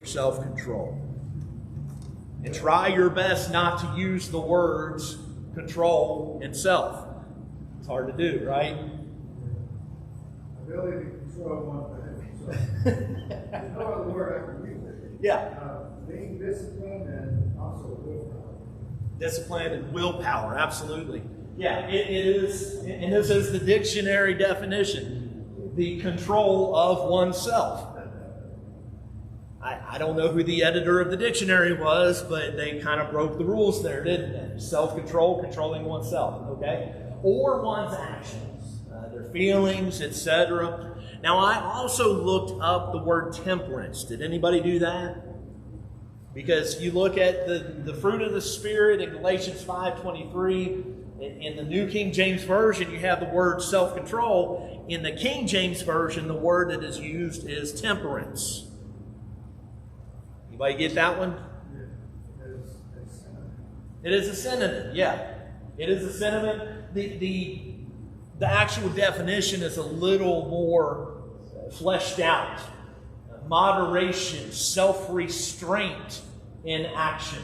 self-control. And try your best not to use the words control and self. It's hard to do, right? Ability to control one thing. So, there's no other word I can use it. Yeah. Being disciplined and also willpower. Discipline and willpower, absolutely. Yeah, it is, and this is the dictionary definition, the control of oneself. I don't know who the editor of the dictionary was, but they kind of broke the rules there, didn't they? Self-control, controlling oneself, okay? Or one's actions, their feelings, etc. Now, I also looked up the word temperance. Did anybody do that? Because you look at the fruit of the Spirit in Galatians 5:23, in the New King James Version, you have the word self-control. In the King James Version, the word that is used is temperance. Anybody get that one? It is a synonym, yeah. It is a synonym. The actual definition is a little more fleshed out. Moderation, self-restraint in action,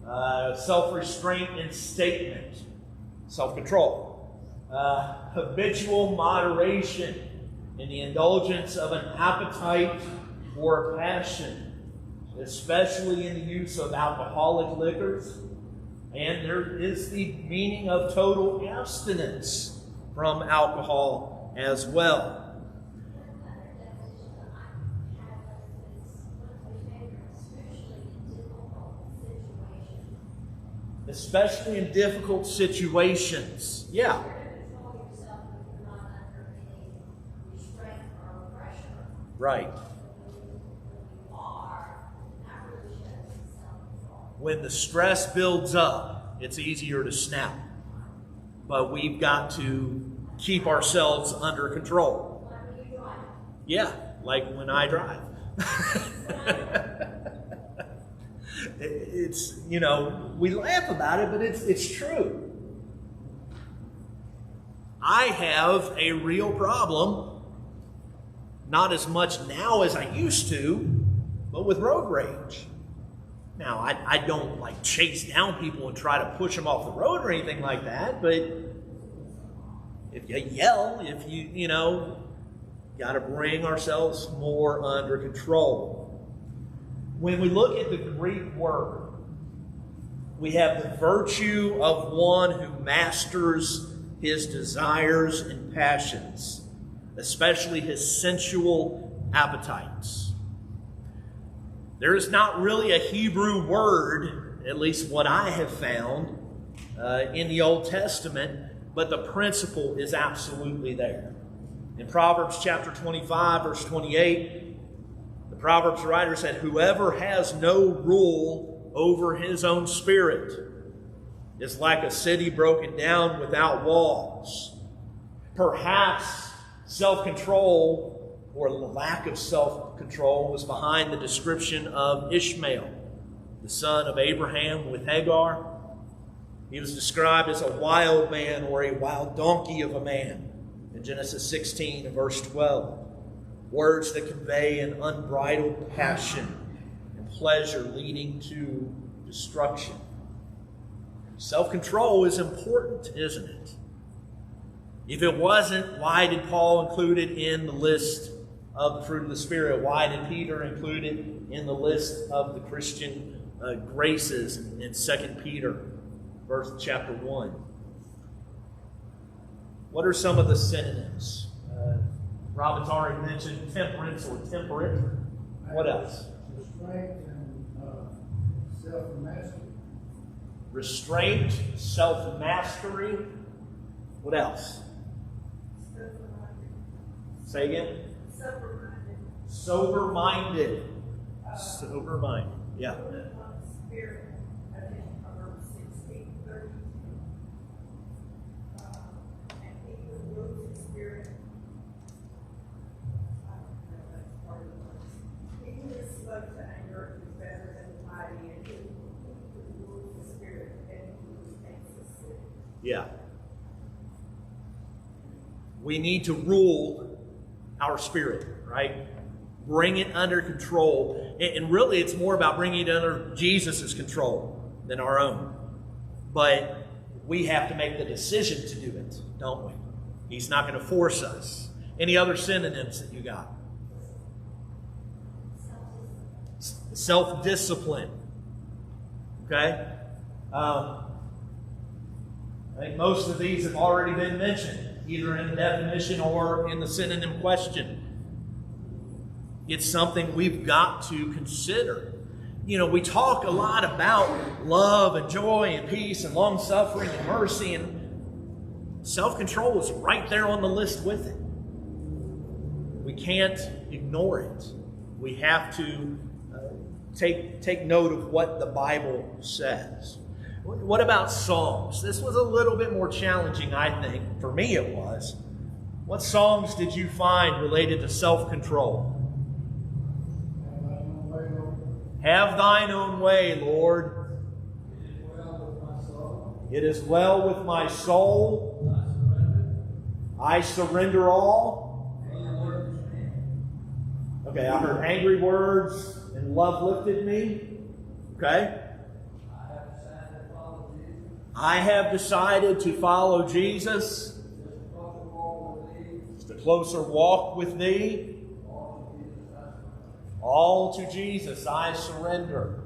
self-restraint in statement, self-control, habitual moderation in the indulgence of an appetite or passion, especially in the use of alcoholic liquors. And there is the meaning of total abstinence from alcohol as well. Especially in difficult situations. Yeah. Right. When the stress builds up, it's easier to snap. But we've got to keep ourselves under control. Yeah, like when I drive. It's, we laugh about it, but it's true. I have a real problem, not as much now as I used to, but with road rage. Now, I don't chase down people and try to push them off the road or anything like that, but if you yell, if you got to bring ourselves more under control. When we look at the Greek word, we have the virtue of one who masters his desires and passions, especially his sensual appetites. There is not really a Hebrew word, at least what I have found, in the Old Testament, but the principle is absolutely there. In Proverbs chapter 25, verse 28, the Proverbs writer said, "Whoever has no rule over his own spirit is like a city broken down without walls." Perhaps self-control or lack of self-control was behind the description of Ishmael, the son of Abraham with Hagar. He was described as a wild man or a wild donkey of a man in Genesis 16 and verse 12. Words that convey an unbridled passion and pleasure leading to destruction. Self-control is important, isn't it? If it wasn't, why did Paul include it in the list of the fruit of the Spirit? Why did Peter include it in the list of the Christian graces in 2 Peter, chapter 1? What are some of the synonyms? Robin's already mentioned temperance or temperate. What else? Restraint and self-mastery. Restraint, self-mastery. What else? Say again? Sober-minded. Sober-minded. Sober-minded. Yeah. Spirit. I think Proverbs 16:32. And he who rules his spirit. I don't know, that's part of the verse. He who is slow to anger is better than the mighty, and he who rules his spirit and who thinks his city. Yeah. We need to rule our spirit, right? bring it under control. And really, it's more about bringing it under Jesus' control than our own. But we have to make the decision to do it, don't we? He's not going to force us. Any other synonyms that you got? Self-discipline. Okay? I think most of these have already been mentioned, either in the definition or in the synonym question. It's something we've got to consider. You know, we talk a lot about love and joy and peace and long-suffering and mercy, and self-control is right there on the list with it. We can't ignore it. We have to take note of what the Bible says. What about songs? This was a little bit more challenging, I think. For me it was. What songs did you find related to self-control? Have thine own way, Lord. It is well with my soul. I surrender all. Okay, I heard angry words and love lifted me. Okay. I have decided to follow Jesus. Just a closer walk with thee. All to Jesus I surrender.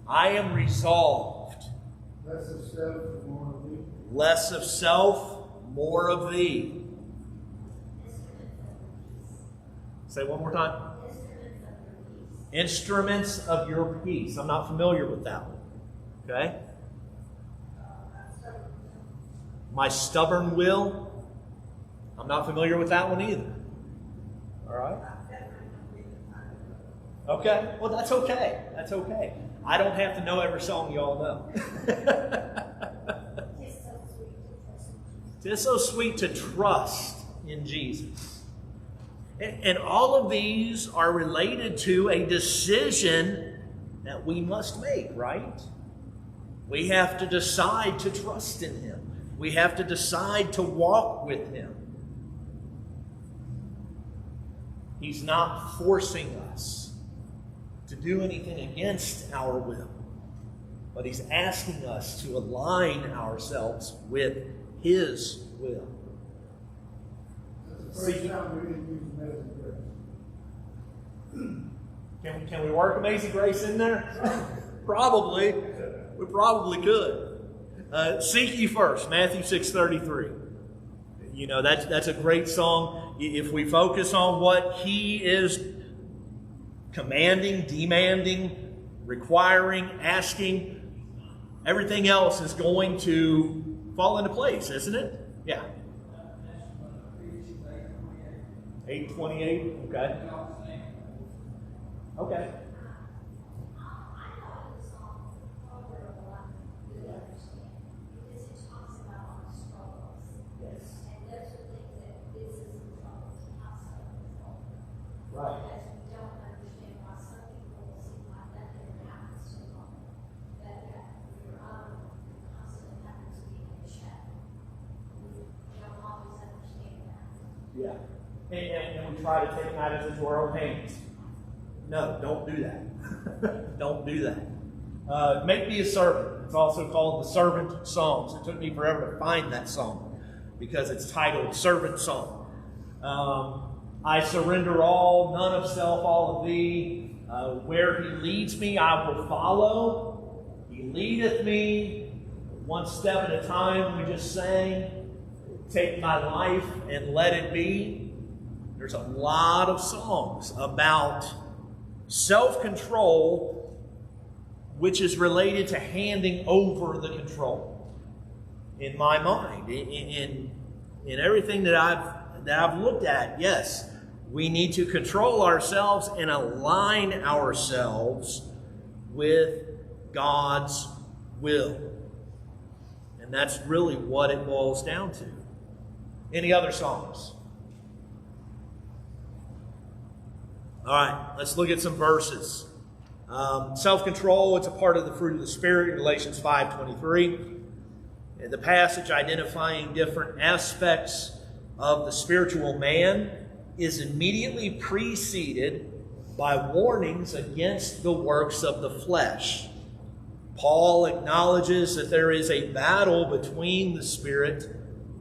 I am resolved. Less of self, more of thee. Less of self, more of thee. Say it one more time. Instruments of your peace. I'm not familiar with that one. Okay? My stubborn will. I'm not familiar with that one either. All right? Okay? Well, that's okay. That's okay. I don't have to know every song you all know. It's so sweet to trust in Jesus. And all of these are related to a decision that we must make, right? We have to decide to trust in Him. We have to decide to walk with Him. He's not forcing us to do anything against our will, but He's asking us to align ourselves with His will. That's the first time we didn't use Amazing Grace. Can we work Amazing Grace in there? Probably. We probably could. Seek ye first, Matthew 6:33. You know, that's a great song. If we focus on what He is commanding, demanding, requiring, asking, everything else is going to fall into place, isn't it? Yeah. 8:28. Okay. Okay. Right. Yeah. And we try to take matters into our own hands. No, don't do that. Don't do that. Make me a servant. It's also called the Servant Songs. It took me forever to find that song because it's titled Servant Song. I surrender all, none of self, all of thee. Where He leads me, I will follow. He leadeth me one step at a time. We just sang, take my life and let it be. There's a lot of songs about self-control, which is related to handing over the control. In my mind, in everything that I've looked at, yes, we need to control ourselves and align ourselves with God's will. And that's really what it boils down to. Any other songs? All right, let's look at some verses. Self-control, it's a part of the fruit of the Spirit, Galatians 5:23. The passage identifying different aspects of the spiritual man is immediately preceded by warnings against the works of the flesh. Paul acknowledges that there is a battle between the Spirit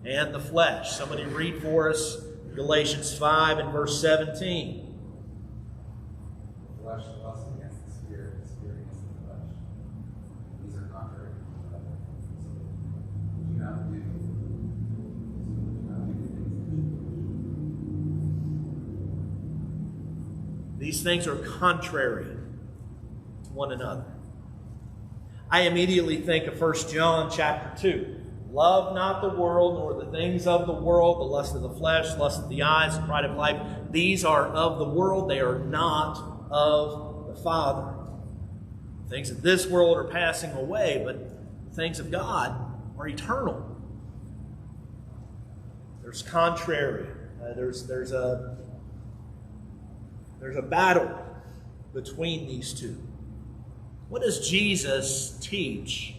and the flesh. Somebody read for us Galatians 5 and verse 17. The flesh lusts against the Spirit against the flesh. These are contrary to one another. So do not do the things that you These things are contrary to one another. I immediately think of 1 John chapter 2. Love not the world, nor the things of the world, the lust of the flesh, lust of the eyes, the pride of life. These are of the world, they are not of the Father. Things of this world are passing away, but things of God are eternal. There's contrary. There's a battle between these two. What does Jesus teach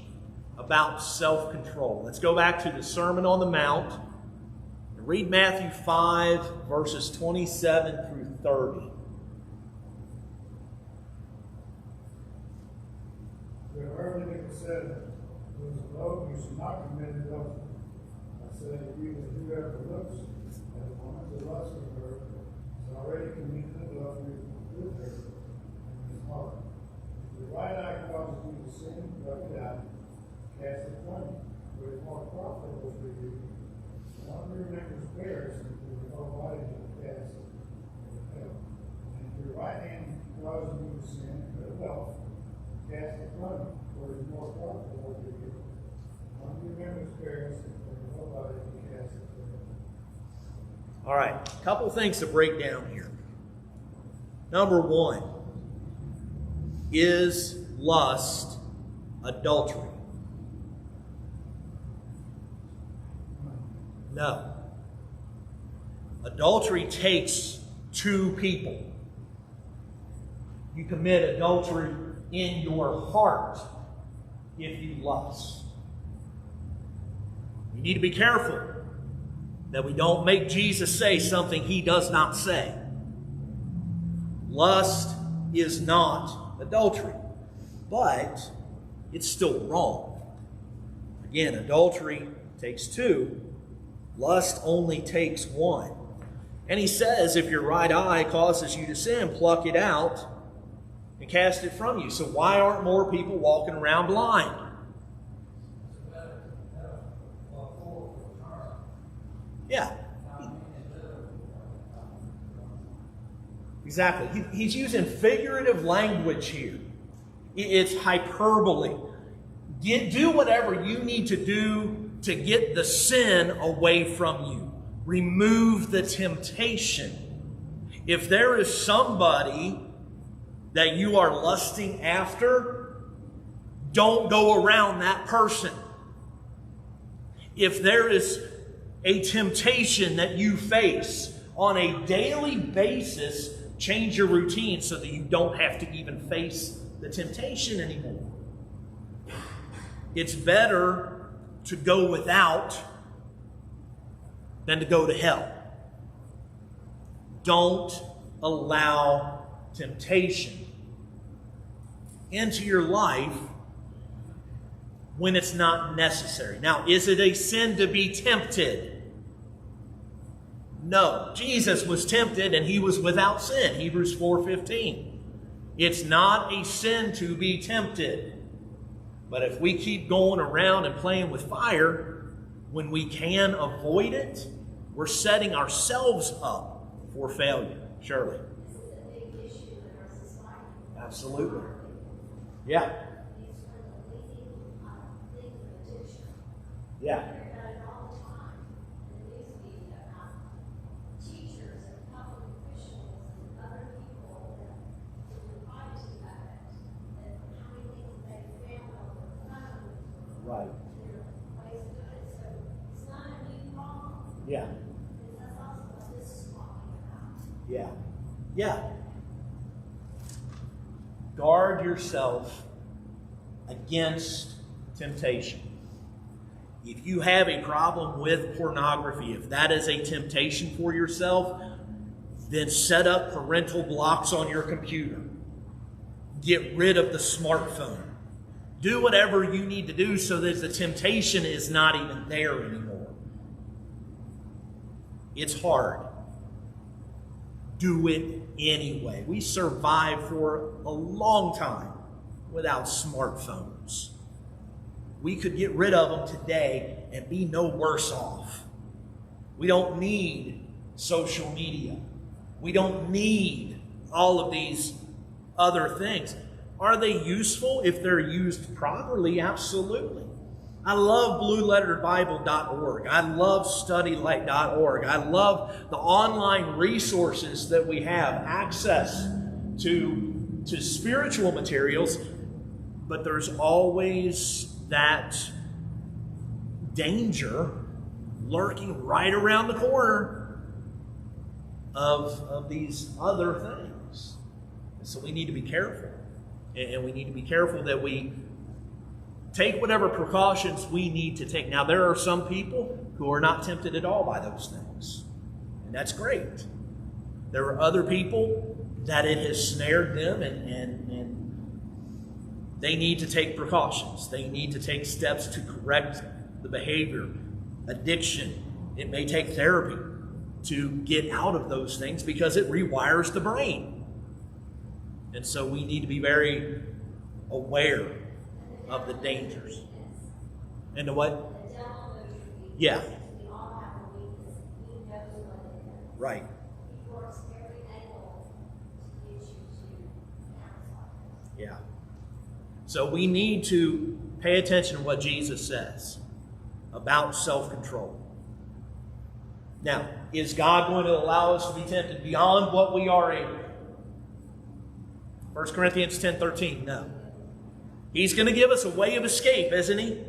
about self-control? Let's go back to the Sermon on the Mount and read Matthew 5, verses 27 through 30. You have heard that it was said, "There is a love, you should not commit adultery." I say to you that whoever looks at a woman to lust for her has already committed adultery with her in his heart. If your right eye causes you to sin, pluck it out, cast it from you. For it is more profitable for you. One who remembers bears and your whole body to cast into hell. And if your right hand causes you to sin, cut it off, cast it from you. For it is more profitable for you. One who remembers bears and your whole body to cast into hell. All right, a couple things to break down here. Number one, is lust adultery? No. Adultery takes two people. You commit adultery in your heart if you lust. We need to be careful that we don't make Jesus say something he does not say. Lust is not adultery, but it's still wrong. Again, adultery takes two. Lust only takes one. And he says, if your right eye causes you to sin, pluck it out and cast it from you. So why aren't more people walking around blind? Yeah. Exactly. He's using figurative language here. It's hyperbole. Do whatever you need to do to get the sin away from you. Remove the temptation. If there is somebody that you are lusting after, don't go around that person. If there is a temptation that you face on a daily basis, change your routine so that you don't have to even face the temptation anymore. It's better to go without than to go to hell. Don't allow temptation into your life when it's not necessary. Now, is it a sin to be tempted? No. Jesus was tempted and he was without sin. Hebrews 4:15. It's not a sin to be tempted. But if we keep going around and playing with fire, when we can avoid it, we're setting ourselves up for failure. Shirley. This is a big issue in our society. Absolutely. Yeah. It's one of the leading things of addiction. Yeah. I hear about it all the time in the news media about teachers and public officials and other people that reply to that, and how many things they fail over phones Right. or their ways of doing it. So it's not a new problem. Yeah. That's also what this is talking about. Yeah. Yeah. Guard yourself against temptation. If you have a problem with pornography, if that is a temptation for yourself, then set up parental blocks on your computer. Get rid of the smartphone. Do whatever you need to do so that the temptation is not even there anymore. It's hard. Do it anyway. We survived for a long time without smartphones. We could get rid of them today and be no worse off. We don't need social media. We don't need all of these other things. Are they useful if they're used properly? Absolutely. I love blueletterbible.org. I love studylight.org. I love the online resources that we have access to spiritual materials, but there's always that danger lurking right around the corner of these other things. And so we need to be careful. And we need to be careful that we take whatever precautions we need to take. Now, there are some people who are not tempted at all by those things. And that's great. There are other people that it has snared them and they need to take precautions. They need to take steps to correct the behavior, addiction. It may take therapy to get out of those things because it rewires the brain. And so we need to be very aware of the dangers. And the what? The devil knows your weakness. Yeah. We all have a weakness. He knows what it is. Right. He works every angle to get you to act like it. Yeah. So we need to pay attention to what Jesus says about self-control. Now, is God going to allow us to be tempted beyond what we are able? 1 Corinthians 10:13, no. He's going to give us a way of escape, isn't he?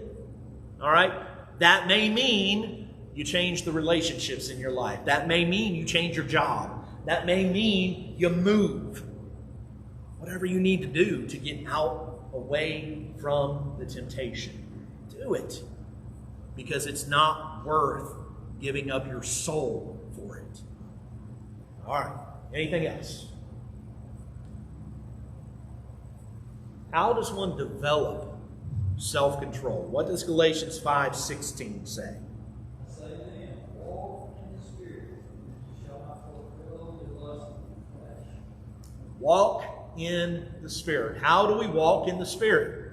All right? That may mean you change the relationships in your life. That may mean you change your job. That may mean you move. Whatever you need to do to get out, away from the temptation. Do it. Because it's not worth giving up your soul for it. All right. Anything else? How does one develop self-control? What does Galatians 5:16 say? Say then, walk in the Spirit, and you shall not fulfill the lust of the flesh. Walk in the Spirit. How do we walk in the Spirit?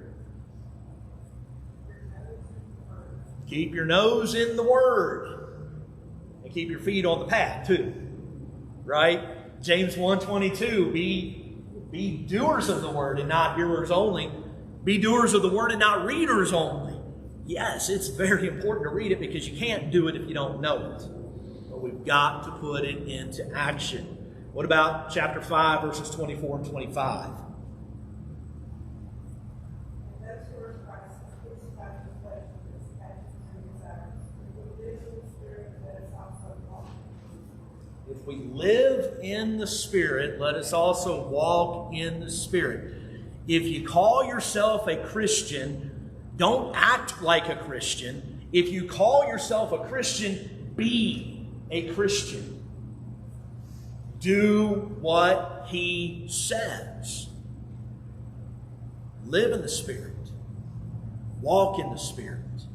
Keep your nose in the Word. And keep your feet on the path, too. Right? James 1:22, be doers of the Word and not hearers only. Be doers of the Word and not readers only. Yes, it's very important to read it because you can't do it if you don't know it. But we've got to put it into action. What about chapter 5, verses 24 and 25? And that's where Christ crucified the flesh with its passions and desires. We live in the Spirit, that is also walk. If we live in the Spirit, let us also walk in the Spirit. If you call yourself a Christian, don't act like a Christian. If you call yourself a Christian, be a Christian. Do what He says. Live in the Spirit. Walk in the Spirit.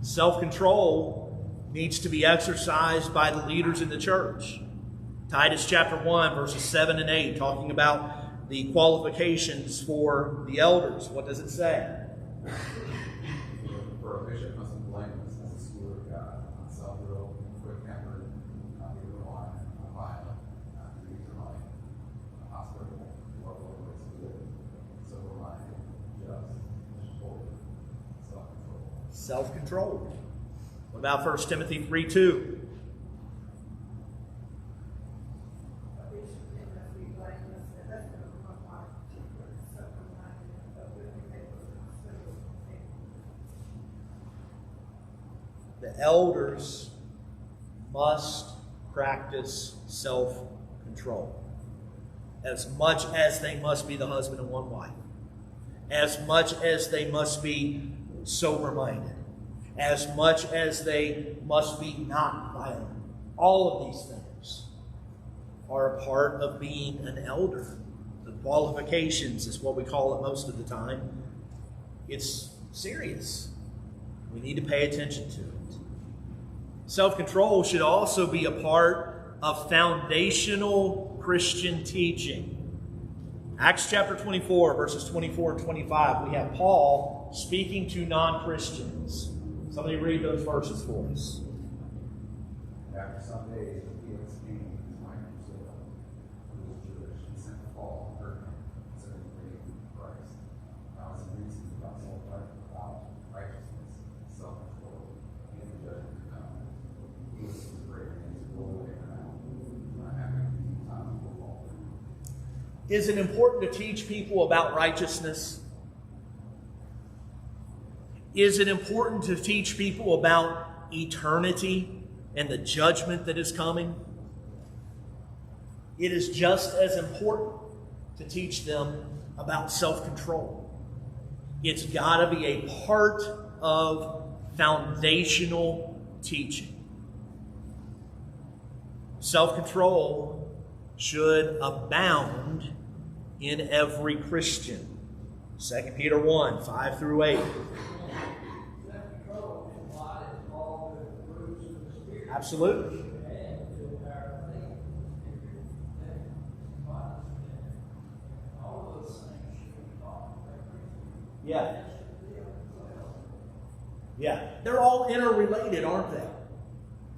Self-control needs to be exercised by the leaders in the church. Titus chapter 1, verses 7 and 8, talking about the qualifications for the elders. What does it say? For a bishop must be blameless as a steward of God, unself-willed, quick-tempered, not violent, not violent, not greedy for money, not hospitable, love always good, sober-minded, just, holy, self-control. Self-control. What about 1 Timothy 3:2? A bishop must be blameless, and that's going to come like sober-minded, but with the neighbor, hospitable. The elders must practice self-control. As much as they must be the husband of one wife. As much as they must be sober-minded. As much as they must be not violent. All of these things. are a part of being an elder. The qualifications is what we call it most of the time. It's serious. We need to pay attention to it. Self-control should also be a part of foundational Christian teaching. Acts chapter 24, verses 24 and 25, we have Paul speaking to non-Christians. Somebody read those verses for us. After some days, Felix came to his wife Drusilla, who was Jewish, and sent Paul and heard him concerning the faith of Christ. Now, as a reason, the gospel about righteousness, self-control, and the judgment to come. Felix was afraid and he rolled away from out, not having any time to Paul. Is it important to teach people about righteousness? Is it important to teach people about eternity and the judgment that is coming? It is just as important to teach them about self-control. It's got to be a part of foundational teaching. Self-control should abound in every Christian. 2 Peter 1, 5 through 8. Self-control embodies all the fruits of the Spirit. Absolutely. And to our faith, all those things should be taught by Christians. Yeah. Yeah. They're all interrelated, aren't they?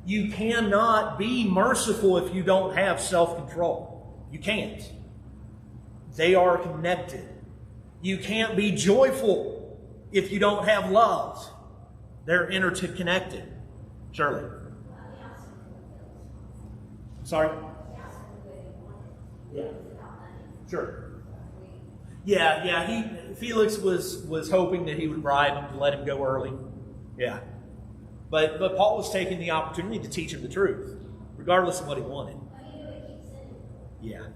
You cannot be merciful if you don't have self-control. You can't. They are connected. You can't be joyful if you don't have love. They're interconnected. Shirley. Sorry? Yeah. Sure. Yeah. Felix was hoping that he would bribe him to let him go early. Yeah. But Paul was taking the opportunity to teach him the truth, regardless of what he wanted. Yeah.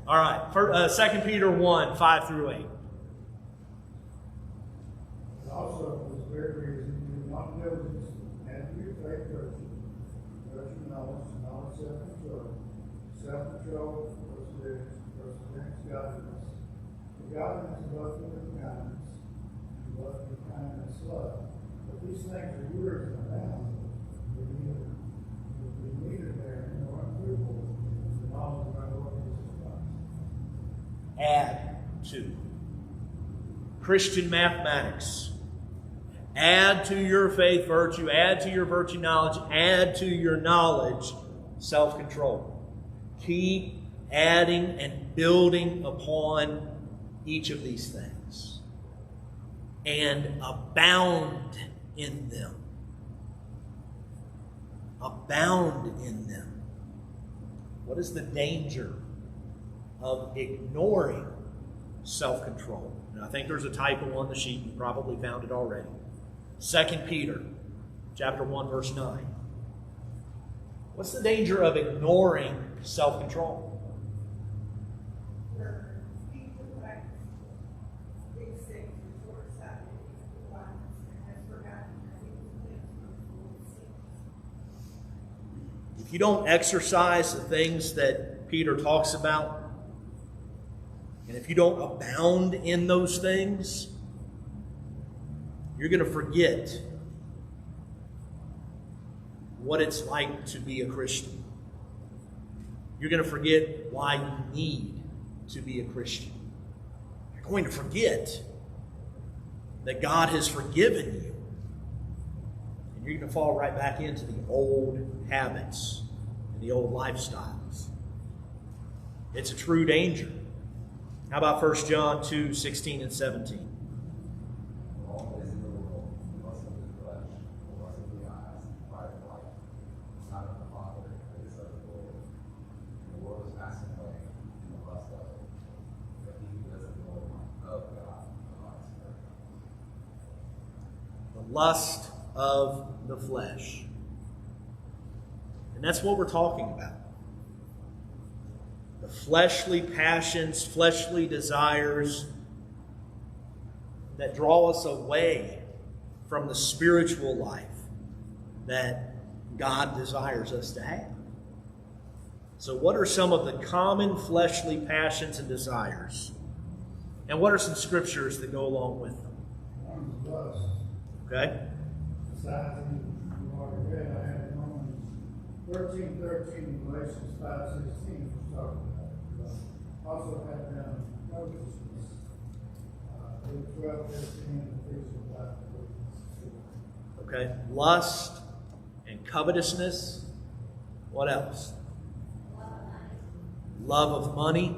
All right. 2 Peter 1, 5 through 8. And also, for this very reason, do not diligence and your faith virtue knowledge, self-control, perseverance, godliness. For godliness is love with kindness, and love with kindness, love. But these things are yours and around, will be neither barren nor unfruitful in the knowledge of our Lord Jesus Christ. Add to. Christian mathematics. Add to your faith virtue, add to your virtue knowledge, add to your knowledge self-control. Keep adding and building upon each of these things. And abound in them. Abound in them. What is the danger of ignoring self-control? And I think there's a typo on the sheet. You probably found it already. 2 Peter chapter 1, verse 9. What's the danger of ignoring self-control? People like these things before it's happening, and has forgotten that these things If you don't exercise the things that Peter talks about, and if you don't abound in those things, you're going to forget what it's like to be a Christian. You're going to forget why you need to be a Christian. You're going to forget that God has forgiven you. And you're going to fall right back into the old habits and the old lifestyles. It's a true danger. How about 1 John 2, 16 and 17? All is in the world, the lust of the flesh, the lust of the eyes, the pride of life. It's not of the Father, but it's of the Lord. And the world is passing away, and the lust of it. But he who doesn't know of God abides forever. The lust of the flesh. And that's what we're talking about. The fleshly passions, fleshly desires that draw us away from the spiritual life that God desires us to have. So what are some of the common fleshly passions and desires? And what are some scriptures that go along with them? One's lust. Okay? Besides, you already read, I had Romans 13:13 and Galatians 5:16, which talk about it. Also had down covetousness, Luke 12:15 and Ephesians 5:14. Okay? Lust and covetousness. What else? Love of money.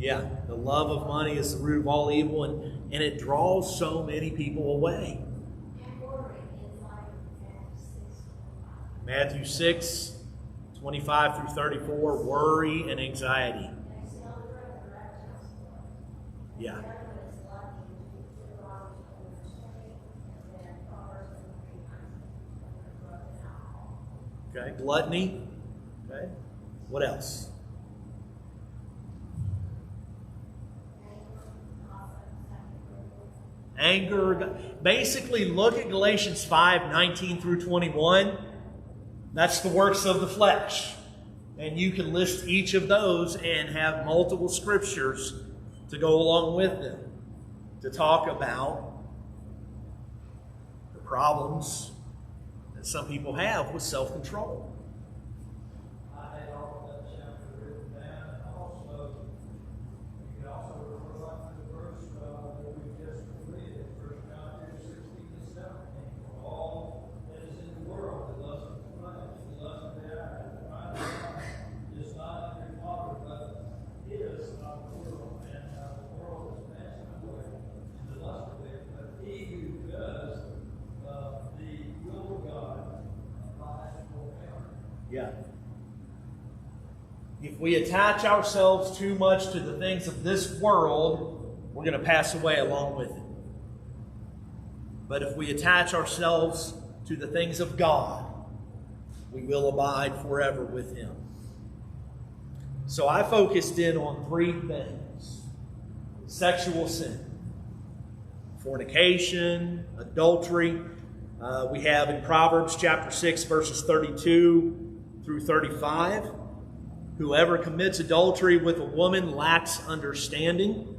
Yeah, the love of money is the root of all evil, and it draws so many people away. Matthew 6, 25 through 34, worry and anxiety. Yeah. Okay, gluttony. Okay, what else? Anger. Basically, look at Galatians 5:19 through 21. That's the works of the flesh. And you can list each of those and have multiple scriptures to go along with them to talk about the problems that some people have with self-control. I had all of that chapter written down, and also, you can also refer back to the verse that we just read, 1 John 2:16-17. For all that is in the world, the lust of the flesh, the lust of the eye, the pride of life, is not of your Father, but is of the world, and the world is passing away, and the lust of it. But he who does the will of God abides forever. Yeah. If we attach ourselves too much to the things of this world, we're going to pass away along with it. But if we attach ourselves to the things of God, we will abide forever with Him. So I focused in on three things: sexual sin, fornication, adultery. We have in Proverbs chapter 6, verses 32 through 35. Whoever commits adultery with a woman lacks understanding.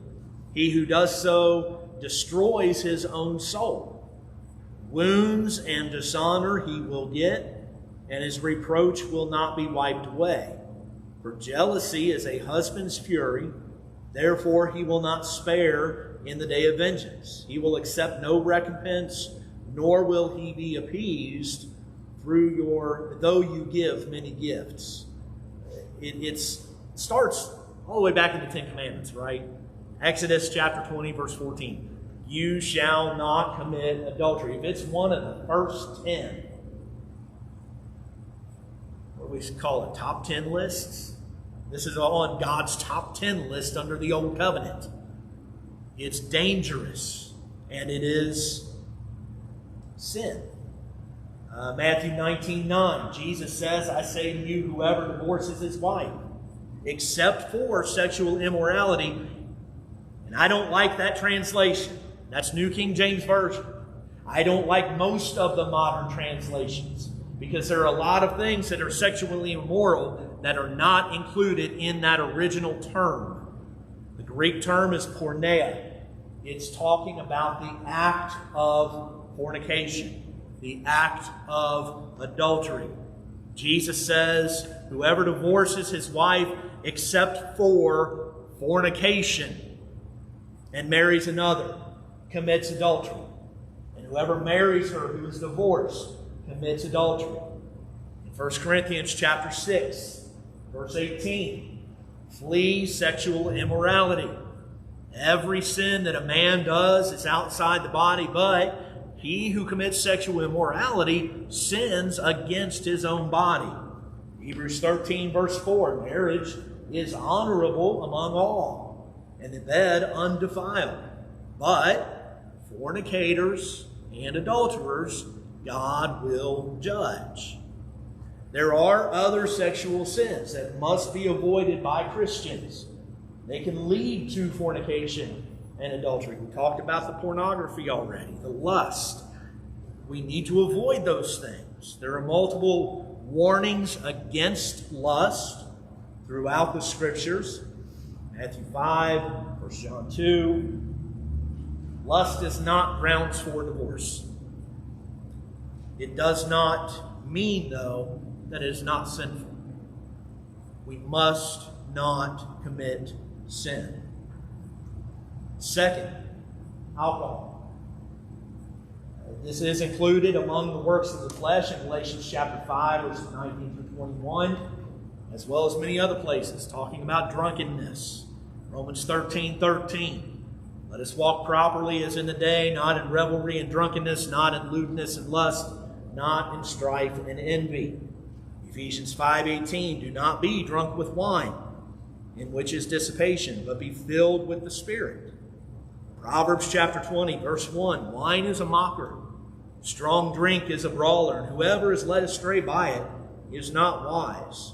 He who does so destroys his own soul. Wounds and dishonor he will get, and his reproach will not be wiped away. For jealousy is a husband's fury, therefore he will not spare in the day of vengeance. He will accept no recompense, nor will he be appeased though you give many gifts. It starts all the way back in the Ten Commandments, right? Exodus chapter 20, verse 14. You shall not commit adultery. If it's one of the first 10, what we call it, top 10 lists, this is on God's top 10 list under the Old Covenant. It's dangerous, and it is sin. Matthew 19:9, Jesus says, I say to you, whoever divorces his wife, except for sexual immorality, and I don't like that translation. That's New King James Version. I don't like most of the modern translations because there are a lot of things that are sexually immoral that are not included in that original term. The Greek term is porneia. It's talking about the act of fornication, the act of adultery. Jesus says, whoever divorces his wife except for fornication and marries another commits adultery. And whoever marries her who is divorced commits adultery. In 1 Corinthians chapter 6, verse 18, flee sexual immorality. Every sin that a man does is outside the body, but he who commits sexual immorality sins against his own body. Hebrews 13, verse 4, marriage is honorable among all, and the bed undefiled. But fornicators and adulterers God will judge. There are other sexual sins that must be avoided by Christians. They can lead to fornication and adultery. We talked about the pornography already, the lust. We need to avoid those things. There are multiple warnings against lust throughout the Scriptures. Matthew 5, 1 John 2. Lust is not grounds for divorce. It does not mean, though, that it is not sinful. We must not commit sin. Second, alcohol. This is included among the works of the flesh in Galatians chapter 5, verses 19 through 21, as well as many other places talking about drunkenness. Romans 13:13. Let us walk properly as in the day, not in revelry and drunkenness, not in lewdness and lust, not in strife and envy. Ephesians 5:18. Do not be drunk with wine, in which is dissipation, but be filled with the Spirit. Proverbs chapter 20, verse 1. Wine is a mocker. Strong drink is a brawler, and whoever is led astray by it is not wise.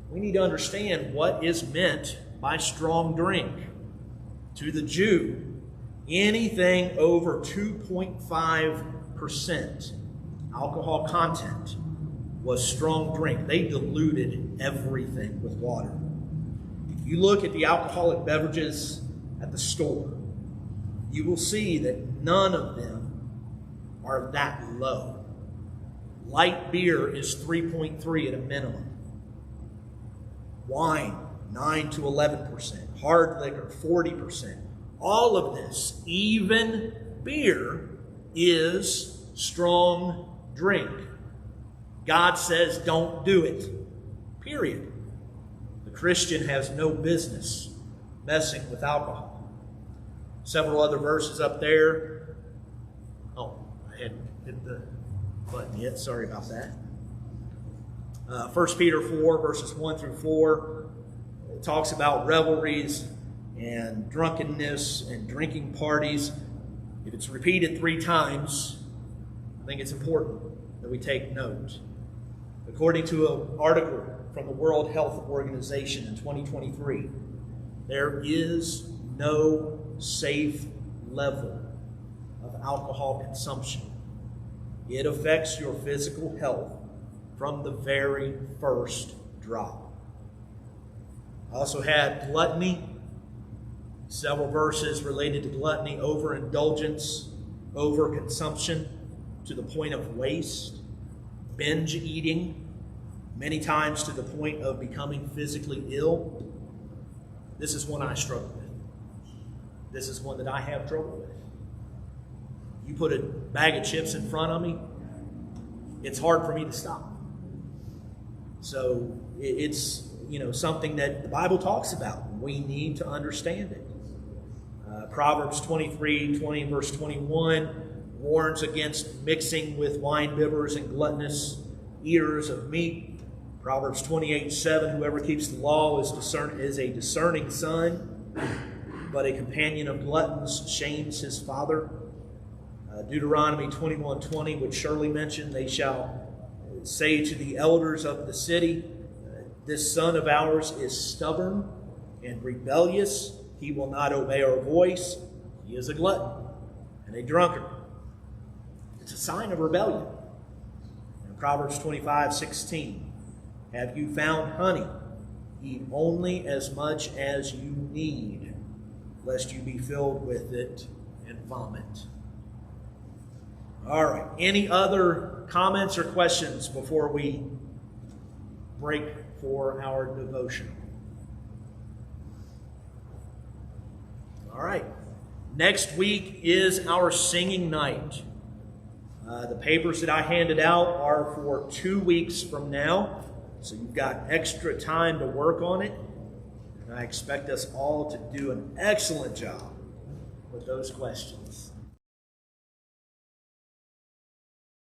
We need to understand what is meant by strong drink. To the Jew, anything over 2.5% alcohol content was strong drink. They diluted everything with water. If you look at the alcoholic beverages at the store, you will see that none of them are that low. Light beer is 3.3 at a minimum. Wine, 9 to 11%. Hard liquor, 40%. All of this, even beer, is strong drink. God says don't do it. Period. The Christian has no business messing with alcohol. Several other verses up there. Oh, I hadn't hit the button yet. Sorry about that. 1 Peter 4, verses 1 through 4. It talks about revelries and drunkenness and drinking parties. If it's repeated 3 times, I think it's important that we take note. According to an article from the World Health Organization in 2023, there is no safe level of alcohol consumption. It affects your physical health from the very first drop. I also had gluttony, several verses related to gluttony, overindulgence, overconsumption to the point of waste, binge eating, many times to the point of becoming physically ill. This is one I struggle with. This is one that I have trouble with. You put a bag of chips in front of me, it's hard for me to stop. So it's something that the Bible talks about. We need to understand it. Proverbs 23:20 and verse 21 warns against mixing with wine bibbers and gluttonous eaters of meat. Proverbs 28:7, whoever keeps the law is a discerning son, but a companion of gluttons shames his father. Deuteronomy 21:20 would surely mention, they shall say to the elders of the city, this son of ours is stubborn and rebellious. He will not obey our voice. He is a glutton and a drunkard. It's a sign of rebellion. In Proverbs 25:16, have you found honey? Eat only as much as you need, lest you be filled with it and vomit. All right. Any other comments or questions before we break for our devotion? All right. Next week is our singing night. The papers that I handed out are for 2 weeks from now, so you've got extra time to work on it. And I expect us all to do an excellent job with those questions.